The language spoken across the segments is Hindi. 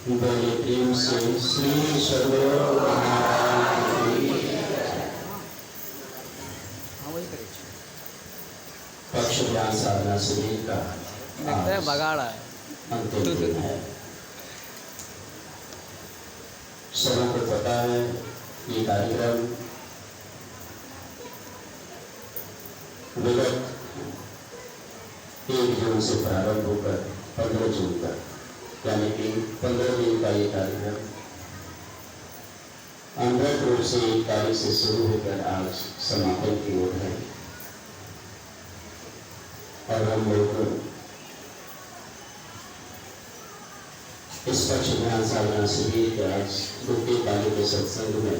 बड़े प्रेम से श्री सदगुरु महाराज की पक्ष ज्ञान साधना शिविर का लगता है बगाड़ा है। अंतिम दिन है। सबों को पता है ये कार्यक्रम विगत 1 जून से प्रारंभ होकर 15 जून तक यानी कि 15 दिन का ये कार्यक्रम अंगत रूप से 1 तारीख से शुरू होकर आज समापन की ओर है। और हम लोग इस पक्ष ज्ञान साधना शिविर के आज दूसरे पाली के सत्संग में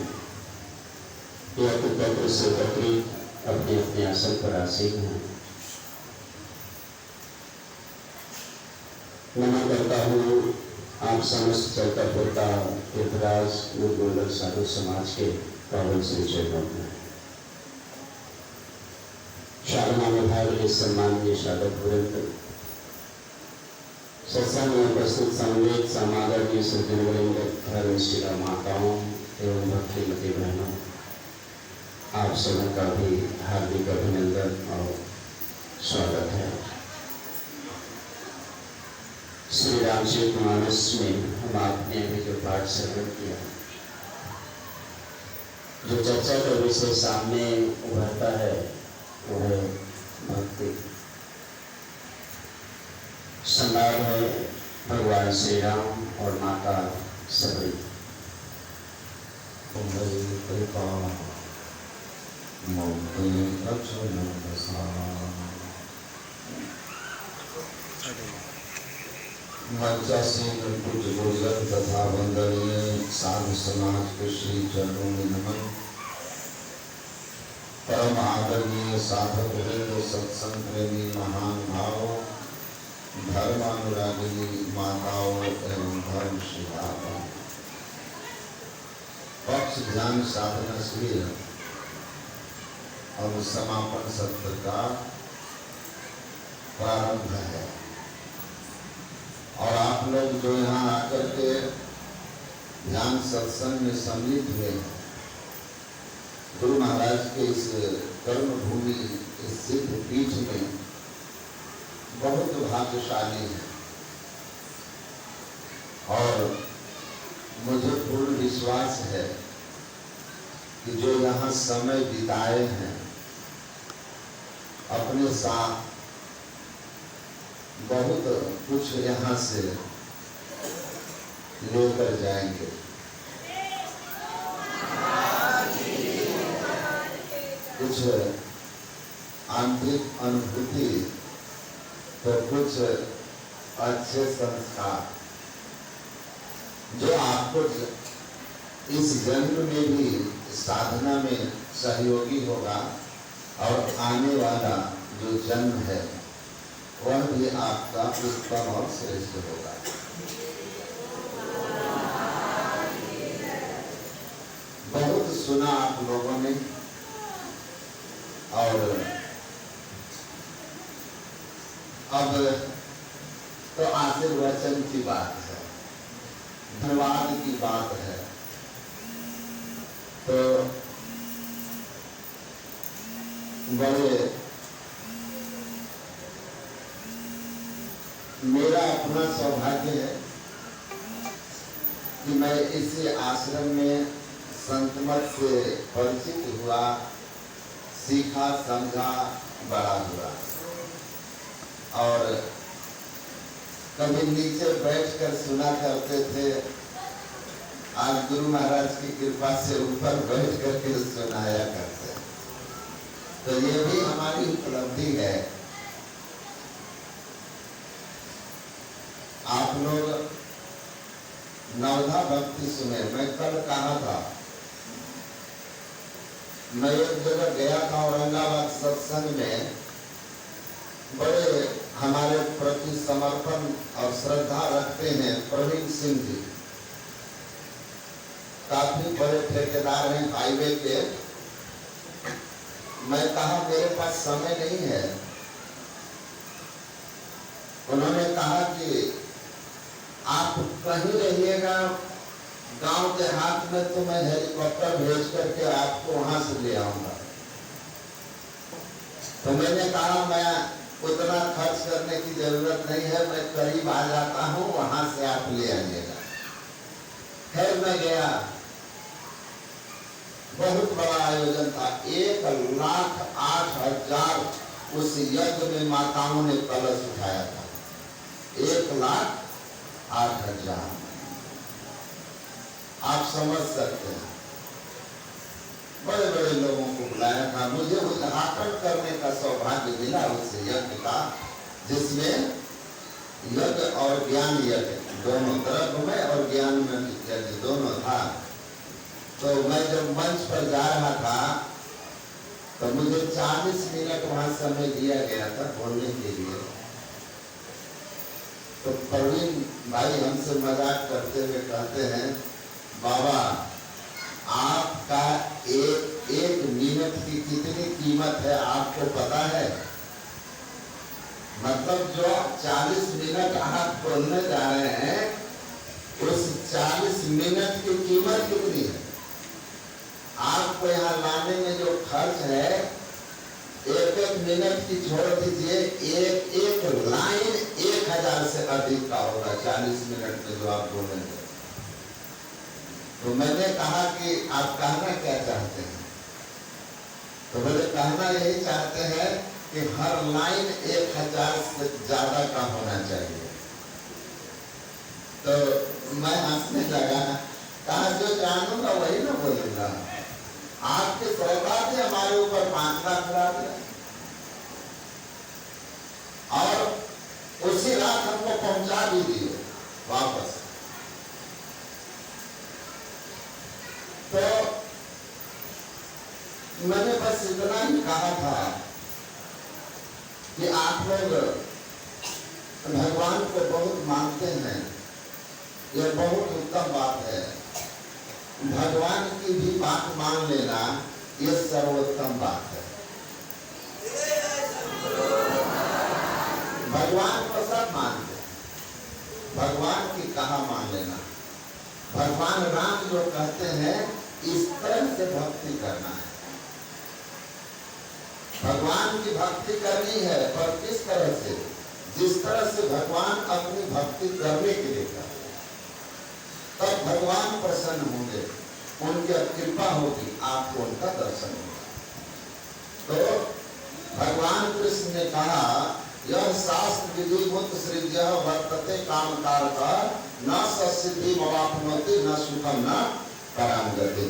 यह पत्र से एकत्रित अपने अपने आसन पर आसीन हैं। नमन करता हूँ आप समस्त चलता फिरता तीर्थराज गुरुगोलक साधु समाज के पावन श्री चरणों में शारणा में भाग सम्माननीय साधक वृंद, सत्संग में उपस्थित समवेत समादरणीय सज्जनवृंद, धर्मशिला माताओं एवं भक्तिमती बहनों, आप सभी का भी हार्दिक अभिनंदन और स्वागत है। श्री रामचरितमानस में हम आपने अभी जो पाठ श्रवण किया, जो चर्चा का विषय सामने उभरता है वो है भक्ति। संवाद है भगवान श्री राम और माता सबरी। मंचासीन पूज्य गुरुजन तथा वंदनीय साधु समाज के श्री चरणों में नमन। परम आदरणीय साधक वृंद, सत्संग प्रेमी महान भाव, धर्मानुरागिनी माताओं एवं धर्म शिखाओं, पक्ष ध्यान साधना शिविर और समापन सत्र का प्रारंभ है। और आप लोग जो यहाँ आकर के ध्यान सत्संग में सम्मिलित हुए हैं, गुरु महाराज के इस कर्म भूमि, इस सिद्ध पीठ में बहुत भाग्यशाली है। और मुझे पूर्ण विश्वास है कि जो यहाँ समय बिताए हैं अपने साथ, बहुत कुछ यहाँ से लेकर जाएंगे। कुछ आंतरिक अनुभूति तो कुछ अच्छे संस्कार जो आपको इस जन्म में भी साधना में सहयोगी होगा और आने वाला जो जन्म है वह भी आपका उत्तम और श्रेष्ठ होगा। बहुत सुना आप लोगों ने और अब तो आशीर्वचन की बात है, धन्यवाद की बात है। तो बड़े मेरा अपना सौभाग्य है कि मैं इसी आश्रम में संतमत से परिचित हुआ, सीखा, समझा, बड़ा हुआ। और कभी नीचे बैठकर सुना करते थे, आज गुरु महाराज की कृपा से ऊपर बैठ करके सुनाया करते। तो ये भी हमारी उपलब्धि है। आप लोग नवधा भक्ति सुने। मैं कल कहा था, मैं एक जगह गया था औरंगाबाद सत्संग में, बड़े हमारे प्रति समर्पण और श्रद्धा रखते हैं प्रवीण सिंह जी, काफी बड़े ठेकेदार हैं हाईवे के। मैं कहा मेरे पास समय नहीं है। उन्होंने कहा कि आप कहीं रहिएगा गांव देहात में, तो मैं हेलीकॉप्टर भेज करके आपको वहां से ले आऊंगा। तो मैंने कहा मैं उतना खर्च करने की जरूरत नहीं है, मैं करीब आ जाता हूं, वहां से आप ले आइएगा। खैर मैं गया, बहुत बड़ा आयोजन था। 1,08,000 उस यज्ञ में माताओं ने कलश उठाया था। 1,08,000 आप समझ सकते हैं। बड़े बड़े लोगों को बुलाया था। मुझे उद्घाटन करने का सौभाग्य मिला उस यज्ञ का, जिसमें यज्ञ और ज्ञान यज्ञ दोनों, तरफ में और ज्ञान में यज्ञ दोनों था। तो मैं जब मंच पर जा रहा था तो मुझे 40 मिनट वहां समय दिया गया था बोलने के लिए। तो प्रवीण भाई हमसे मजाक करते हुए कहते हैं, बाबा आपका एक मिनट की कितनी कीमत है आपको पता है? मतलब जो 40 मिनट आप बोलने जा रहे हैं, उस 40 मिनट की कीमत कितनी है? आपको यहाँ लाने में जो खर्च है, एक मिनट की छोड़ दीजिए, एक लाइन 1,000 से अधिक का होगा 40 मिनट में जो आप बोलेंगे। तो मैंने कहा कि आप कहना क्या चाहते हैं? तो बोले कहना यही चाहते हैं कि हर लाइन 1,000 से ज्यादा का होना चाहिए। तो मैं हंसने लगा, कहा जो जानूंगा वही ना बोलूंगा। आपके सरकार ने हमारे ऊपर 5 लाख लगा दिया और उसी रात हमको पहुंचा भी दिए वापस। तो मैंने बस इतना ही कहा था कि आप लोग भगवान को बहुत मानते हैं, यह बहुत उत्तम बात है। भगवान की भी बात मान लेना यह सर्वोत्तम बात है। भगवान को सब मानते, भगवान की कहा मान लेना। भगवान राम जो कहते हैं इस तरह से भक्ति करना है। भगवान की भक्ति करनी है, पर किस तरह से? जिस तरह से भगवान अपनी भक्ति करने के लिए करते, तब भगवान प्रसन्न होंगे, उनकी कृपा होगी, आपको उनका दर्शन होगा। तो भगवान कृष्ण ने कहा, यह शास्त्र विधि मुक्त सृज्य वर्तते काम कारका न सिद्धि मवाप्नोति न सुखम न पराम गति।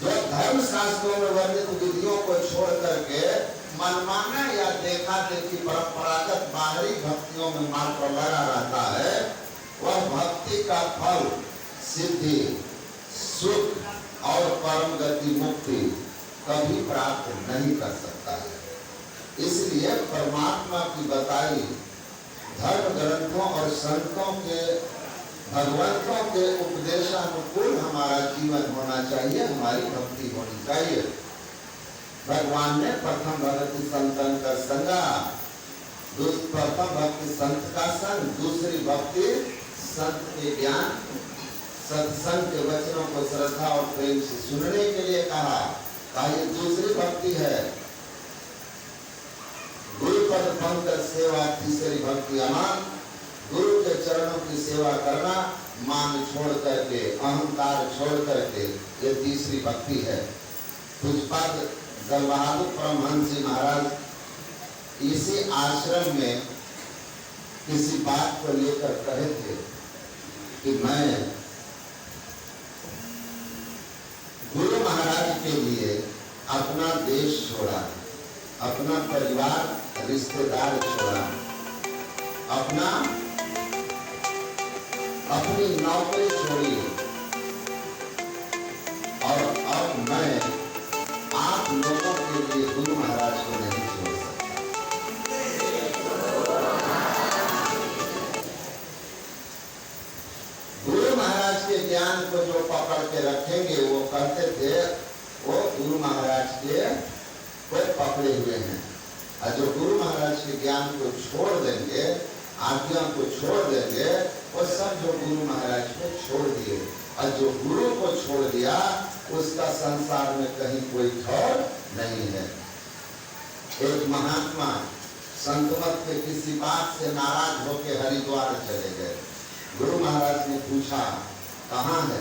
जो धर्म शास्त्रों में वर्णित विधियों को छोड़ करके मनमाना या देखा देखी परंपरागत बाहरी भक्तियों में मात्र लगा रहता है, वह भक्ति का फल सिद्धि, सुख और परम गति मुक्ति कभी प्राप्त नहीं कर सकता है। इसलिए परमात्मा की बताई धर्म ग्रंथों और संतों के, भगवंतों के उपदेशानुकूल हमारा जीवन होना चाहिए, हमारी भक्ति होनी चाहिए। भगवान ने प्रथम भक्ति संतन का संगा, प्रथम भक्ति संत का संग, दूसरी भक्ति संत के ज्ञान सत्संग के वचनों को श्रद्धा और प्रेम से सुनने के लिए कहा। ये दूसरी भक्ति है। गुरु पद पंकज सेवा तीसरी भक्ति अमान, गुरु के चरणों की सेवा करना, मान छोड़ करके, अहंकार छोड़ करके, ये तीसरी भक्ति है। पूज्यपाद जल बहादुर परमहंस जी महाराज इसी आश्रम में किसी बात को लेकर कहे थे कि मैं गुरु महाराज के लिए अपना देश छोड़ा, अपना परिवार रिश्तेदार छोड़ा, अपनी नौकरी छोड़ी, और अब मैं आप लोगों के लिए गुरु महाराज को नहीं छोड़ सकता। गुरु महाराज के ज्ञान को जो पकड़ के रखेंगे, वो कहते थे वो गुरु महाराज के को पकड़े हुए हैं, और जो गुरु महाराज के ज्ञान को छोड़ देंगे आज्ञा को छोड़ देंगे वो सब जो गुरु महाराज को छोड़ दिए, और जो गुरु को छोड़ दिया उसका संसार में कहीं कोई ठौर नहीं है। एक महात्मा संतमत के किसी बात से नाराज होकर हरिद्वार चले गए। गुरु महाराज ने पूछा कहाँ है?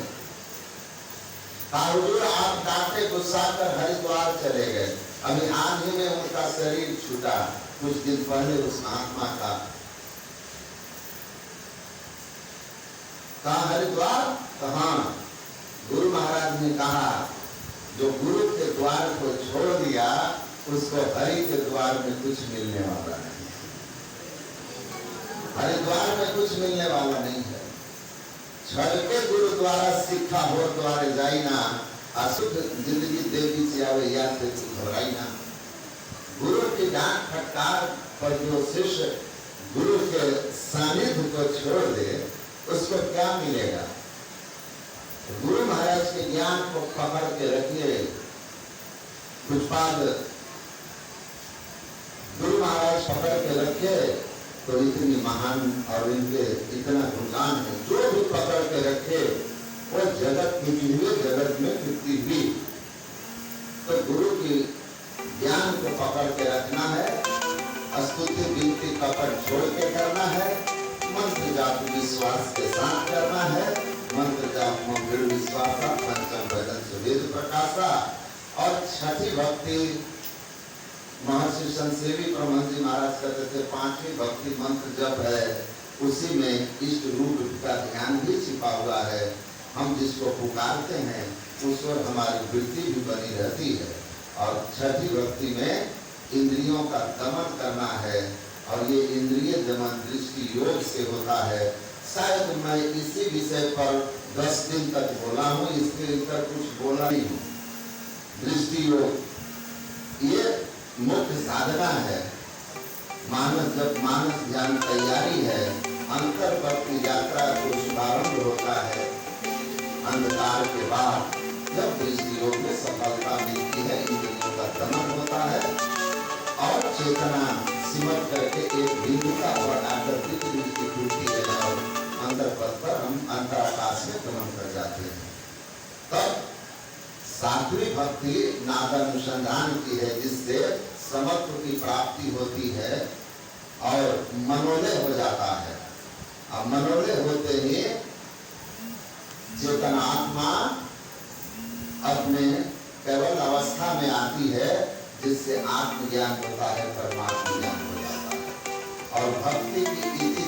हुजूर आप डांटे गुस्सा कर हरिद्वार चले गए, अभी आज ही में उनका शरीर छूटा, कुछ दिन पहले उस महात्मा का। कहा हरिद्वार? कहाँ? गुरु महाराज ने कहा जो गुरु के द्वार को छोड़ दिया उसको हरि के द्वार में कुछ मिलने वाला नहीं, हरिद्वार में कुछ मिलने वाला नहीं है। छड़ के गुरु द्वारा सिक्खा हो द्वारे जाई ना, अशुद्ध जिंदगी देवी से आवे याद से घबराई ना। गुरु की डांट फटकार पर जो शिष्य गुरु के सानिध्य को छोड़ दे उसको क्या मिलेगा? गुरु महाराज के ज्ञान को पकड़ के रखिए। कुछ बाद गुरु महाराज पकड़ के रखे तो इतनी महान और इनके इतना गुणगान है, जो भी पकड़ के रखे वो जगत मिटी हुई, जगत में मिटती हुई। तो गुरु की ज्ञान को पकड़ के रखना है, स्तुति विनती कपट छोड़ के करना है, मंत्र जाप विश्वास के साथ करना है। मंत्र जाप में दृढ़ विश्वास, पंचम भजन सुवेद प्रकाशा। और छठी भक्ति महर्षि संसेवी परमहंस जी महाराज कहते थे, पांचवी भक्ति मंत्र जप है, उसी में इष्ट रूप का ध्यान भी छिपा हुआ है। हम जिसको पुकारते हैं उस पर हमारी वृत्ति भी बनी रहती है। और छठी भक्ति में इंद्रियों का दमन करना है, और ये इंद्रिय दमन दृष्टि योग से होता है। शायद मैं इसी विषय पर 10 दिन तक बोला हूँ, इसके ऊपर कुछ बोला नहीं हूँ। दृष्टि योग ये मुख्य साधना है। मानस जब मानस ध्यान तैयारी है, अंतर्भक्ति यात्रा को शुभारंभ होता है। अंधकार के बाद जब दृष्टि योग में सफलता मिलती है, इंद्रियों का दमन होता है और चेतना सिमट करके एक बिंदुता पर आकर दृष्टि टूटती है और अंतर्पद पर हम अंतराकाश में गमन कर जाते हैं। तब सात्विक भक्ति नादानुसंधान की है, जिससे समत्व की प्राप्ति होती है और मनोलय हो जाता है। अब मनोलय होते ही चेतनात्मा अपने केवल अवस्था में आती है, जिससे आत्मज्ञान होता है, परमात्मा ज्ञान हो जाता है। और भक्ति की इति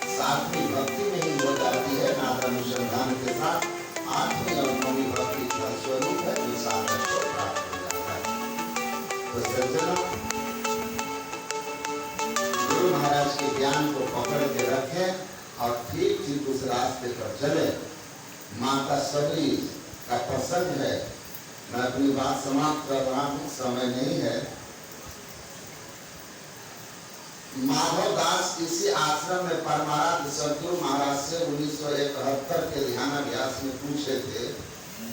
सात्विक भक्ति में ही हो जाती है, नादानुसंधान के साथ। आत्मी और नौमी भक्ति का स्वरूप है, जो साधक को प्राप्त हो जाता है। तो सज्जनों, गुरु महाराज के ज्ञान को पकड़ के रखें और ठीक ठीक उस रास्ते पर चले। माता सबरी का प्रसंग है, मैं अपनी बात समाप्त कर रहा हूँ, समय नहीं है। माधव दास इसी आश्रम में परमाराध्य सदगुरु महाराज से 1971 के ध्यानाभ्यास में पूछे थे,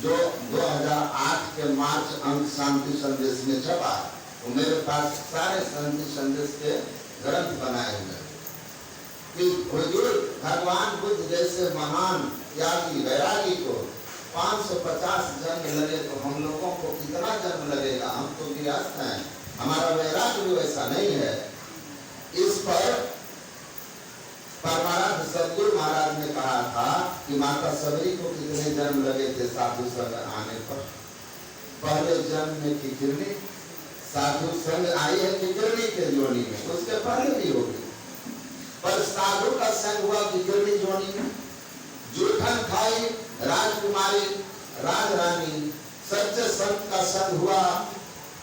जो 2008 के मार्च अंक शांति संदेश में छपा। तो मेरे पास सारे शांति संदेश के ग्रंथ बनाए हुए कि हुजूर भगवान बुद्ध जैसे महान त्यागी वैरागी को 550 जन्म लगे तो हम लोगों को कितना जन्म लगेगा? हम तो गृहस्थ हैं, हमारा वैराग्य भी वैसा नहीं है। इस पर परमाराध्य सदगुरु महाराज ने कहा था कि माता सबरी को कितने जन्म लगे थे साधु संग आने पर? पहले जन्म में किकिरनी, साधु संग आई है किकिरनी के जोड़ी में, उसके पहले भी होगी, पर साधु का संग हुआ किकिरनी जोड़ी में। जूठन खाई राजकुमारी राजरानी, सच्चे संत का संग हुआ,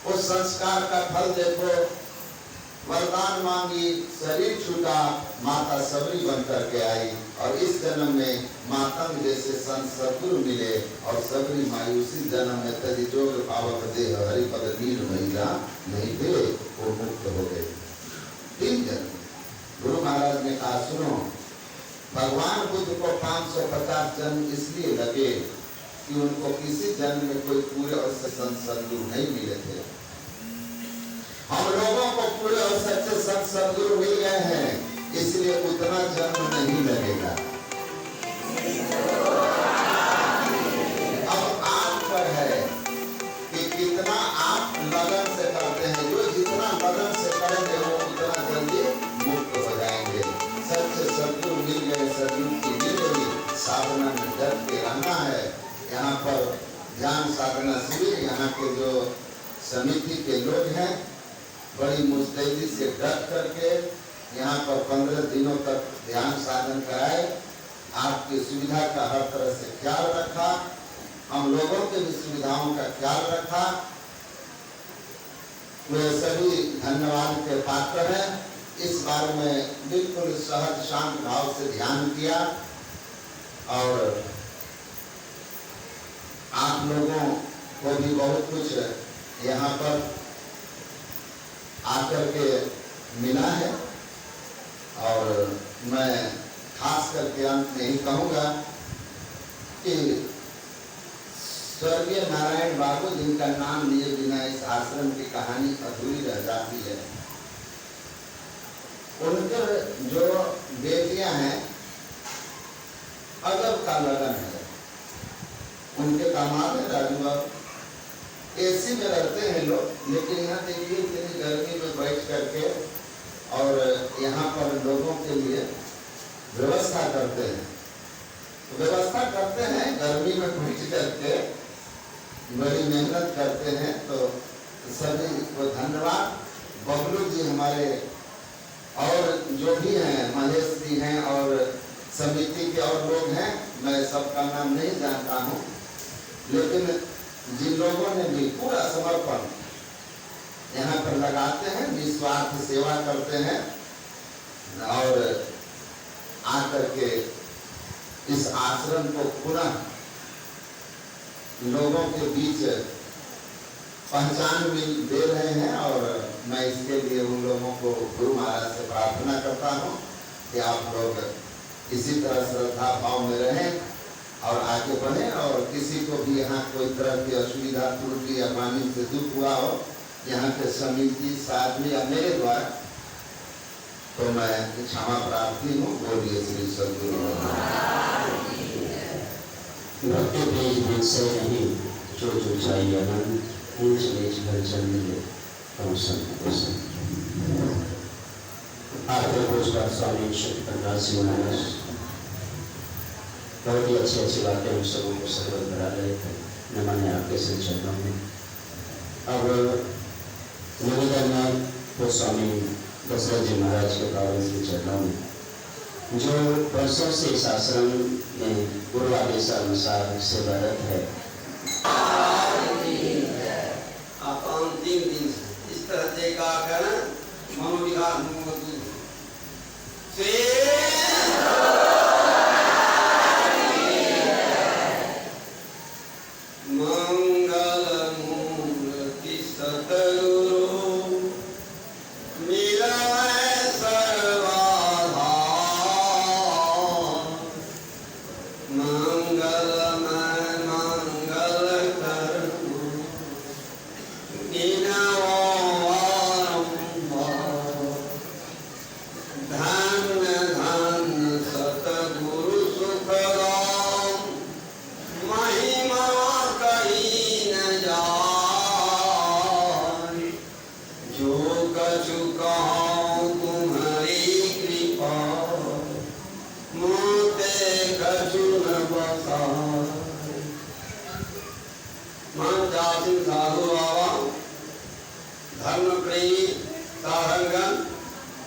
उस संस्कार का फल देखो। वरदान मांगी, शरीर छूटा, माता सबरी बन करके आई और इस जन्म में मातंग जैसे संत सदगुरु मिले और सबरी माई उसी जन्म में तदि जोग पावक देह हरिपद नील महिला नहीं थे, वो मुक्त हो गए। 3 जन्म। गुरु महाराज ने कहा सुनो, भगवान बुद्ध को 550 जन्म इसलिए लगे कि उनको किसी जन्म में कोई पूरे और संत सदगुरु नहीं मिले थे। हम लोगों को पूरे और सच्चे संत सदगुरु मिल गए हैं, इसलिए समिति के लोग हैं, बड़ी मुस्तैदी से डट करके यहाँ पर 15 दिनों तक ध्यान साधन कराए, आपकी सुविधा का हर तरह से ख्याल रखा, हम लोगों के भी सुविधाओं का ख्याल रखा। वे सभी धन्यवाद के पात्र हैं। इस बारे में बिल्कुल सहज शांत भाव से ध्यान किया और आप लोगों को भी बहुत कुछ यहाँ पर आकर के मिला है। और मैं खास करके अंत में ही कहूँगा कि स्वर्गीय नारायण बाबू, जिनका नाम लिए बिना इस आश्रम की कहानी अधूरी रह जाती है, उनके जो बेटियां हैं अदब का लगन है। उनके दामाद है राजू बाबू, एसी में रहते हैं लोग, लेकिन यहाँ देखिए इतनी गर्मी में बैठ करके और यहाँ पर लोगों के लिए व्यवस्था करते हैं। व्यवस्था करते हैं गर्मी में बैठ करके, बड़ी मेहनत करते हैं। तो सभी को धन्यवाद। बबलू जी हमारे और जो भी हैं, महेश जी हैं और समिति के और लोग हैं, मैं सबका नाम नहीं जानता हूँ, लेकिन जिन लोगों ने भी पूरा समर्पण यहाँ पर लगाते हैं, निस्वार्थ सेवा करते हैं और आकर के इस आश्रम को पुनः लोगों के बीच पहचान दे रहे हैं। और मैं इसके लिए उन लोगों को गुरु महाराज से प्रार्थना करता हूँ कि आप लोग इसी तरह श्रद्धा भाव में रहें और आगे बढ़ें। और किसी को भी यहाँ कोई तरह की असुविधा, त्रुटि या वाणी से दुख हुआ हो यहाँ के समिति साधु या मेरे द्वारा, तो मैं क्षमा प्रार्थी हूँ। बोलिए श्री सद्गुरु। भक्ति तेज दिल से नहीं, जो जो चाहिए अनंत, ऊंच नीच घर चल मिले कम संग। आखिर पुरस्कार स्वामी शक्तिप्रकाश जी महाराज बहुत ही अच्छी अच्छी बातें हम सबों को सर्वत करा रहे थे। नमन है आपके से चरणों में। अब निवेदन है तो स्वामी दशरथ जी महाराज के पावन के चरणों में, जो वर्षों से इस आश्रम में गुरु आदेशानुसार सेवारत है। आप अंतिम दिन इस तरह से का करना मनोविकार मंगल मूर्ति सतगुरु मिला सर्वाधार, मंगल में मंगल करूं धन्य धन्य सतगुरु सुखराम, महिमा कहीं न जाए, जो कछु कहूं तुम्हारी कृपा, मोते कछु न बसाए। मन जासिन साधु बाबा, धर्म प्रेमी सारंगन,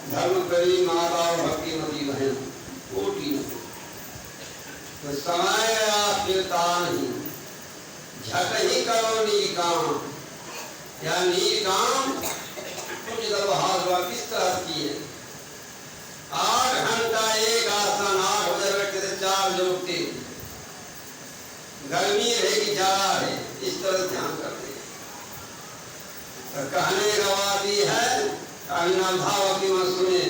धर्म प्रेमी माता और भक्तिमती बहन कोटि तो समय आखिरता नहीं, झट ही करो नीकाम, या नीकाम कुछ दरबार किस तरह की है। 8 घंटा एक आसन, 8 बजे बैठते थे, 4 बजे उठते, गर्मी रहेगी, जाड़ा है, इस तरह ध्यान करते हैं। तो कहने का बात ये है, अभिनव भावती में सुने,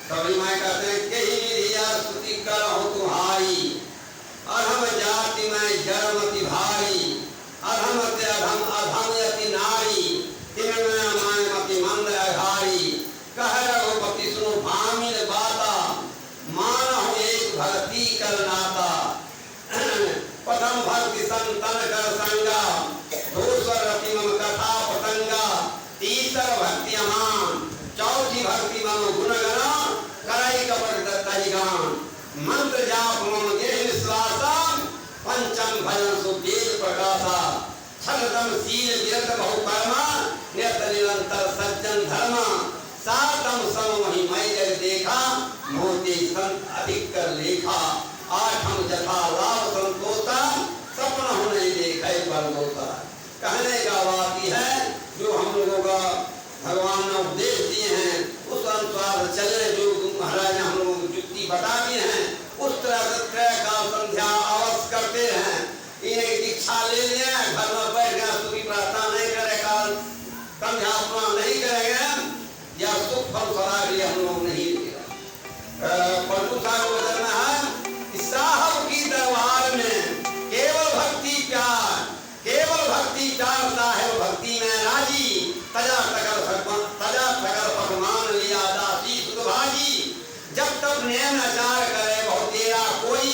कभी मैं कहते हैं कि ही विधिया स्तुति करहु तुम्हारी, अधम जाति में जड़मति भारी, अधम ते अधम अधम यति नारी, तिनमें मानमति मंद अघारी, कह रघुपति सुनो भामिन बाता, मानहु एक भक्ति कर नाता। प्रथम भक्ति संतन कर संगा, दूसर रति मम कथा पतंगा, तीसर भक्ति अमान, चौथी भक्ति मम गुणगना, करई कपट दत्तहि गान, मंत्र जाप मम गिर विश्वासा, पंचम भजन सुवेद प्रकाशा, छलदमशील विरत बहुकर्मा नियत निरंतर सज्जन धर्मा सातम सम वही मैं जग देखा मोती संत अधिक कर लेखा आठम जथा लाभ संतोषा सपना हो नहीं देखा पर होता। कहने का बात है जो हम लोगों का भगवान ने उपदेश दिए हैं उस अनुसार चले, जो महाराज ने हम लोगों को युक्ति बता दी है उस तरह से त्रय काल संध्या अवश्य करते हैं। इन्हें दीक्षा ले लिया, घर में बैठ गया, सुखी प्रार्थना नहीं करे, काल संध्या अपना नहीं करेंगे या सुख फल फला भी हम लोग नहीं लेगा। पलटू साहब को करना है कि साहब की दरबार में केवल भक्ति प्यार साहेब भक्ति में राजी तजा सकल भगवान लिया दासी सुखभाजी। जब तक नैन आचार करे बहुत तेरा कोई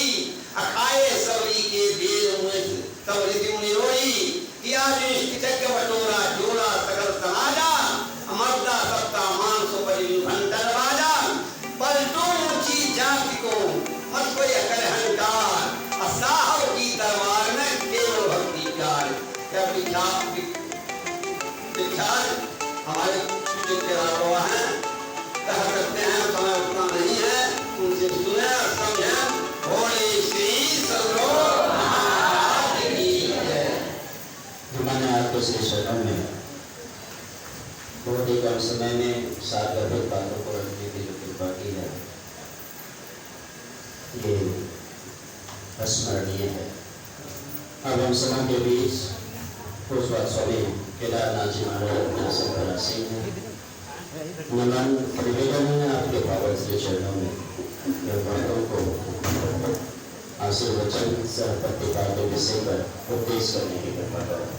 अखाए सबरी के बेल मुझ सब ऋषि मुनि रोई किया जिसके बटोरा जोड़ा सकल समाजा अमरदा सत्ता मान सो परिभंडन बाजा पलटू ऊंची जाति को मत कोई अकल अहंकार साहब की दरबार में केवल भक्ति प्यार। क्या विख्यात हमारे हुआ है, कह सकते हैं समय उतना नहीं है, उनसे सुने और समझे। बोले श्री सदगुरु महाराज की जय। हमने आपके श्री शरण में बहुत ही कम समय में 7 अधिक बातों को रखने की जो कृपा की है ये स्मरणीय है। अब हम सभा के बीच उस बात स्वामी केदारनाथ जी महाराज अपने आसन पर आसीन हैं। नमन निवेदन है आपके पावन श्री चरणों में बातों को आशीर्वचन सह प्रतिपाद्य विषय पर उपदेश करने की कृपा करें।